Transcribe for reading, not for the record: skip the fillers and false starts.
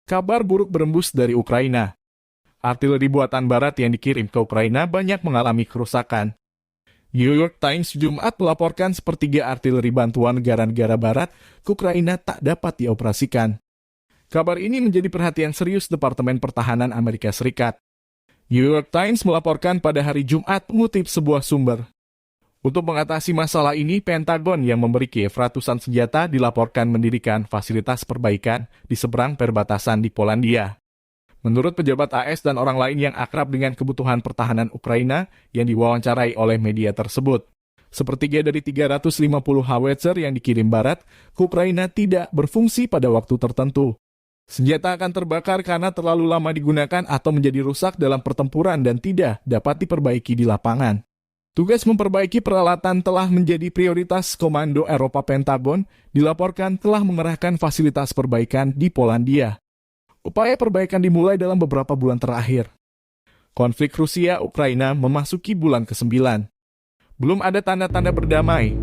Kabar buruk berembus dari Ukraina. Artileri buatan Barat yang dikirim ke Ukraina banyak mengalami kerusakan. New York Times Jumat melaporkan sepertiga artileri bantuan negara-negara Barat ke Ukraina tak dapat dioperasikan. Kabar ini menjadi perhatian serius Departemen Pertahanan Amerika Serikat. New York Times melaporkan pada hari Jumat mengutip sebuah sumber. Untuk mengatasi masalah ini, Pentagon yang memberi Kiev ratusan senjata dilaporkan mendirikan fasilitas perbaikan di seberang perbatasan di Polandia. Menurut pejabat AS dan orang lain yang akrab dengan kebutuhan pertahanan Ukraina yang diwawancarai oleh media tersebut, sepertiga dari 350 howitzer yang dikirim Barat ke Ukraina tidak berfungsi pada waktu tertentu. Senjata akan terbakar karena terlalu lama digunakan atau menjadi rusak dalam pertempuran dan tidak dapat diperbaiki di lapangan. Tugas memperbaiki peralatan telah menjadi prioritas Komando Eropa Pentagon, dilaporkan telah mengerahkan fasilitas perbaikan di Polandia. Upaya perbaikan dimulai dalam beberapa bulan terakhir. Konflik Rusia-Ukraina memasuki bulan ke-9. Belum ada tanda-tanda berdamai,